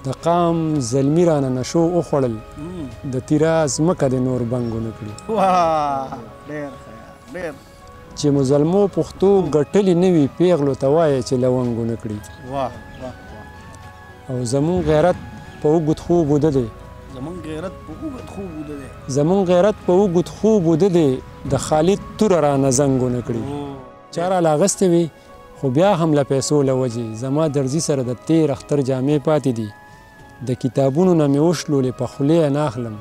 د قام زلمي رانه نشو وخوړل د تیرا ځمکه د نور بنګو نه کړي. واه ډېر ښه ډېر. چې مو زلمو پښتو ګټلې نه وي پیغلو ته وایه چې لونګو نه کړي. واه واه. او زمون غیرت په اوږد خوب وده دی. زمون غیرت په اوږد خوب وده دی. زمون غیرت په اوږد خوب وده دی. د خالد توره رانه زنګو نه کړي. چا راله اغوستې وي خو بیا هم له پیسو له وجې زما درځي سره د تېر اختر جامې پاتې دي. د کتابونو نه مې وشلولې په خولې یې نه اخلم.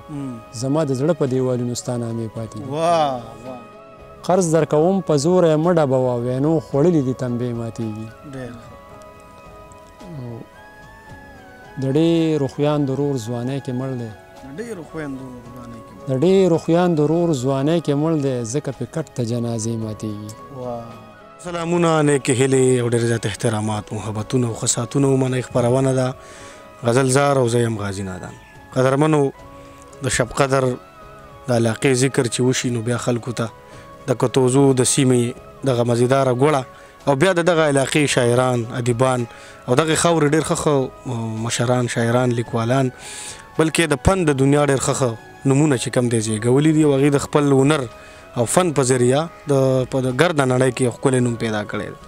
زما د زړه په دیوالونو ستا نامې پاتې دي. واه واه. قرض درکوم په زوره یې مه ډبوه وینو خوړلي دي تنبې ماتېږي. ډېر د ډېرو خویاندو ورور ځوانۍ کې مړ دی. د ډېرو خویندو ځوانۍ کې د ډېرو خویاندو ورور ځوانۍ کې مړ دی ځکه پې کټ ته جنازې ماتېږي. سلامونه نیکې هیلې او ډېر زیات احترامات محبتونه او ښه ساعتونه ومنئ. خپرونه ده غزل زار او زه یم غازي نادان. قدرمنو د شب قدر د علاقې ذکر چې وشي نو بیا خلکو ته د کتوزو د سیمې دغه مزیداره ګوړه او بیا د دغه علاقې شاعران ادیبان او دغه خاورې ډېر ښه مشران شاعران لیکوالان بلکې د فن د دنیا ډېر ښه نمونه چې کم دی زیږولي دي او هغوی د خپل هنر او فن په ذریعه د ګرده نړۍ کې یو ښکلی نوم پیدا کړی دی.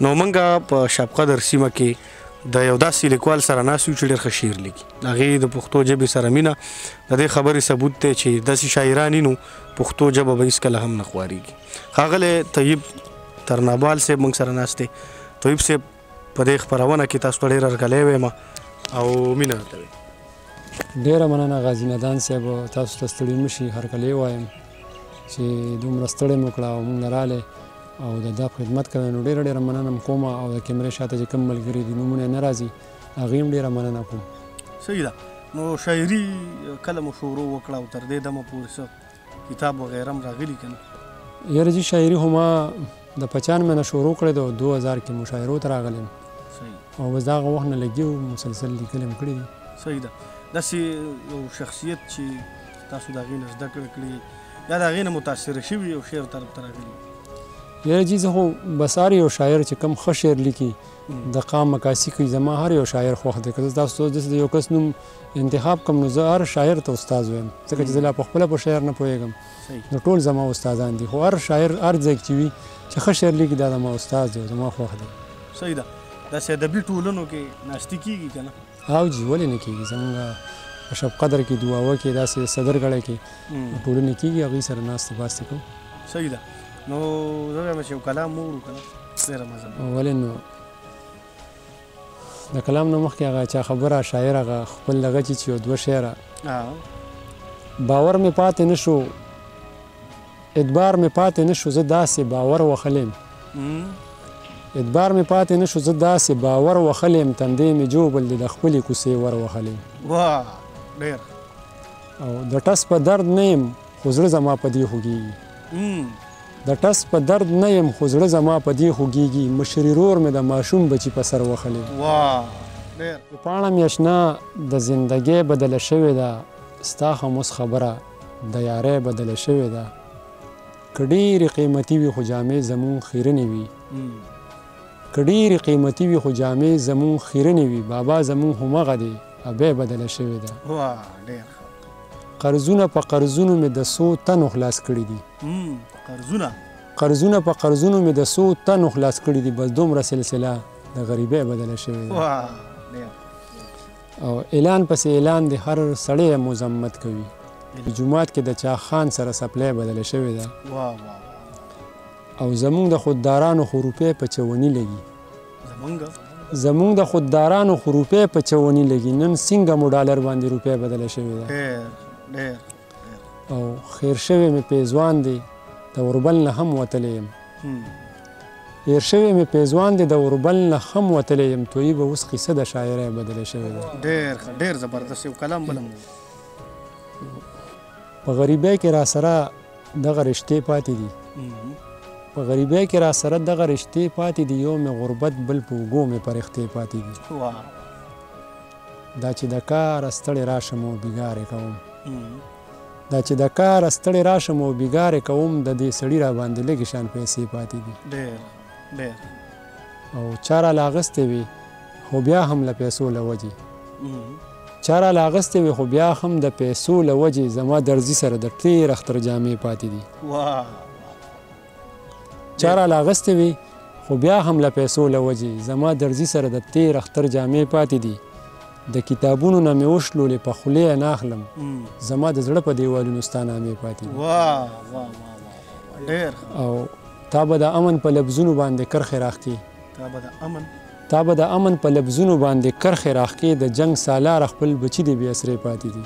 نو موږ په شب قدر سیمه کې د یو داسې لیکوال سره ناست یو چې ډېر ښه شعر لیکي. د هغې د پښتو ژبې سره مینه د دې خبرې ثبوت دی چې داسې شاعران نو پښتو ژبه به هېڅکله هم نه خوارېږي. ښاغلی طیب ترنابال صاحب موږ سره ناست دی. طیب صاحب په دې خپرونه کې تاسو ته ډېر هرکلی وایم او مینه درته ویم. ډېره مننه غازي نادان صاحب تاسو ته ستړي مه شي هرکلی وایم چې دومره ستړی مو کړه او موږ له رالی او د دا خدمت کوئ نو ډېره ډېره مننه کوم او د کیمرې شاته چې کوم ملګري دي نومونه یې نه راځي هغې هم ډېره مننه کوم. صحیح ده. نو شاعري کله مو شروع وکړه او تر دې دمه پورې څه کتاب وغیره هم راغلي که نه؟ یاره جي شاعري خو ما د 95 نه شروع کړې ده او 2000 کې مشاعرو ته راغلم او بس د هغه وخت نه لګي وو مسلسل لیکل یې کړي دي. صحیح ده. داسې یو شخصیت چې تاسو د هغې نه زده کړه کړي یا د هغې نه متاثره شوي او شعر طرف ته راغلي؟ یاره جي زه خو بس هر یو شاعر چې کوم ښه شعر لیکي د قام عکاسي کوي زما هر یو شاعر خوښ دی. که زه تاسو داسې د یو کس نوم انتخاب کړم نو زه هر شاعر ته استاد وایم ځکه چې زه لا پخپله په شعر نه پوهېږم نو ټول زما استادان دي خو هر شاعر هر ځای چې وي چې ښه شعر لیکي دا زما استاد دی او زما خوښ دی. صحیح ده. داسې ادبي ټولنو کې ناستې کېږي که نه؟ او جي ولې نه کېږي. زموږ په شب قدر کې دعاوه کې داسې صدرګړی کې ټولنې کېږي هغوی سره ناستې پاستې کوو. صحیح ده. نو زه وایم چې یو کلام وورو که نه ډېره مزه ولې نو د کلام نه مخکې هغه چا خبره شاعر هغه خپل دغه چې یو دوه شعره باور مې پاتې نه شو ادبار مې پاتې نه شو زه داسې باور وخلیم ادبار مې پاتې نه شو زه داسې باور وخلیم تندی مې جوبل دی د خپلې کوڅې ور وخلیم. واه ډېر. او د ټس په درد نه یم خو زړه زما په دې خوږېږي د ټس په درد نه یم خو زړه زما په دې خوږېږي مشري رور مې د ماشوم بچي په سر وخلیم. واه ډېر. پاڼه مې اشنا د زندګۍ بدله شوې ده ستا خاموس خبره د یارۍ بدله شوې ده که ډېرې قیمتي وي خو جامې زمونږ خیرنې وي که ډېرې قیمتي وي خو جامې زمونږ خیرنې وي بابا زمونږ همغه دی ابۍ بدله شوې ده. واه ډېر. قرضونه په قرضونو مې د 100 تنو خلاص کړي دي قرضونه په قرضونو مې د 100 تنو خلاص کړي دي بس دومره سلسله د غریبۍ بدله شوې ده. واه ډېر. او اعلان پسې اعلان دی هر سړی مذمت کوي جومات کې د چا خان سره سپلی بدله شوې ده. واه واه. او زمونږ د خوددارانو خو روپۍ په چوني لګي زمونږ د خوددارانو خو روپۍ په چوني لګي نن څنګه مو ډالر باندې روپۍ بدله شوې ده. ډېر. او خیر شوی مې پیزوان دی د اوربل نه هم وتلی یم هیر شوی مې پیزوان دی د اوربل نه هم وتلی یم تویي به اوس قصه د شاعرۍ بدله شوې ده. ډېر زبردست یو کلام بل هم په غریبۍ کې را سره دغه رشتې پاتې دي په غریبۍ کې را سره دغه رشتې پاتې دي یو مې غربت بل په اوږو مې پرښتې پاتې دي. دا چې د کاره ستړی راشم او بیګارې کوم دا چې د کاره ستړی راشم او بیګارې کوم د دې سړي را باندې لږې شان پیسې پاتې دي. ډېر. او چا راله اخیستې وي خو بیا هم له پیسو له وجې چا راله اغوستې وي خو بیا هم د پیسو له وجې زما درځي سره د ډېر اختر جامې پاتې دي چا راله اغوستې وي خو بیا هم له پیسو له وجې زما درځي سره د تېر اختر جامې پاتې دي د کتابونو نه مې وشلولې په خولې یې نه اخلم زما د زړه په دیوالونو ستا نامې پاتې دي او تا به د امن په لفظونو باندې کرښې راښکې تا به د امن په لفظونو باندې کرښې راښکې د جنګ سالار خپل بچي دې بې اسرې پاتې دي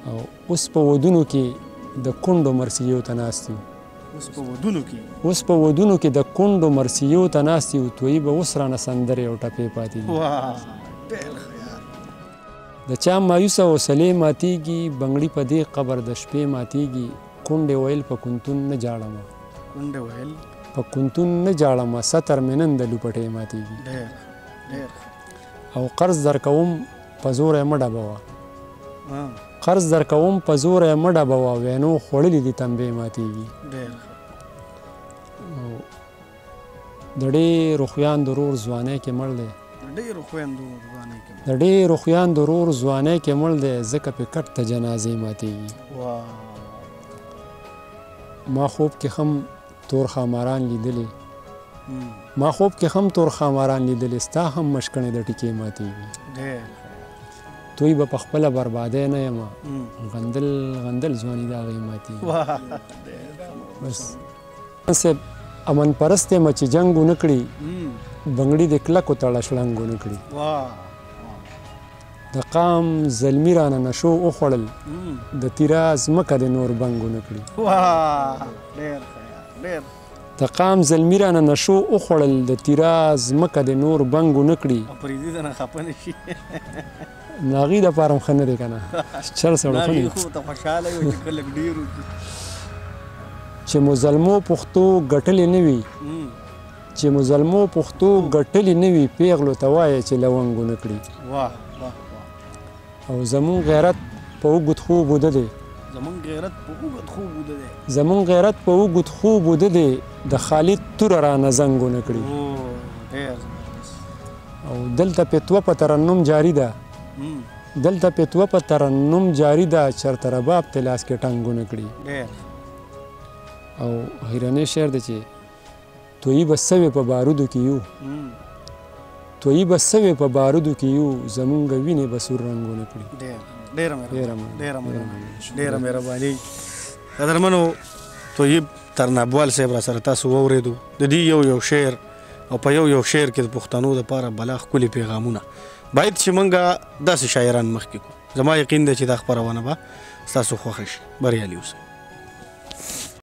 او اوس په ودونو کې د کونډو مرثیو ته ناست یو اوس په ودونو کې د کونډو مرثیو ته ناست یو تویي به اوس رانه سندرې او ټپې پاتې دي د چا مایوسه حوصلې ماتېږي بنګړي په دې قبر د شپې ماتېږي کونډې ویل په کونتون نه جاړمه په کونتون نه جاړمه ستر مې نن د لوپټې ماتېږي او قرض درکوم په زور یې مه ډبوه قرض درکوم په زور یې مه ډبوه وینو خوړلي دي تنبې ماتېږي د ډېرو خویاندو ورور ځوانۍ کې مړ دی د ډېرو خویاندو ورور ځوانۍ کې مړ دی ځکه پې کټ ته جنازې ماتېږي ما خوب کې هم تور خاماران لیدلې ما خوب کې هم تور خاماران لیدلې ستا هم مشکڼې د ټیکې ماتېږي توی به په خپله بربادۍ نه یم غندل غندل ځواني د هغې ماتېږي بس صاحب امن پرست یم چې جنګ ونه کړي بنګړي د کلکو تړه شړنګ ونه کړي د قام زلمي رانه نشو وخوړل د تیرا ځمکه د نور بنګ ونه کړي د قام زلمي رانه نشو وخوړل د تیرا ځمکه د نور بنګ ونه کړي نو هغې دپاره هم ښه نه دی که نه چر سړی چې مو زلمو پښتو ګټلې نه وي چې مو زلمو پښتو ګټلې نه وي پیغلو ته وایه چې لونګ ونه کړي او زمون غیرت په اوږد خوب وده دی زمون غیرت په اوږد خوب وده دی د خالد توره رانه زنګ ونه کړي او دلته پتوه په ترنم جاري ده دلته پتوه په ترنم جاري ده چرته رباب ته لاس کې ټنګ ونه کړي او حیرانې شعر دی چې تویی به سوې په بارودو کې یو تویی به سوې په بارودو کې یو زمونږ وینې به سور رنګونه کړي ډېره مهرباني قدرمنو طیب ترنابوال صاحب را سره تاسو واورېدو د دې یو شعر او په یو شعر کې د پښتنو دپاره بلا ښکلي پیغامونه باید چې موږ داسې شاعران مخکې کړو زما یقین دی چې دا خپرونه به ستاسو خوښه شي بریالي اوسئ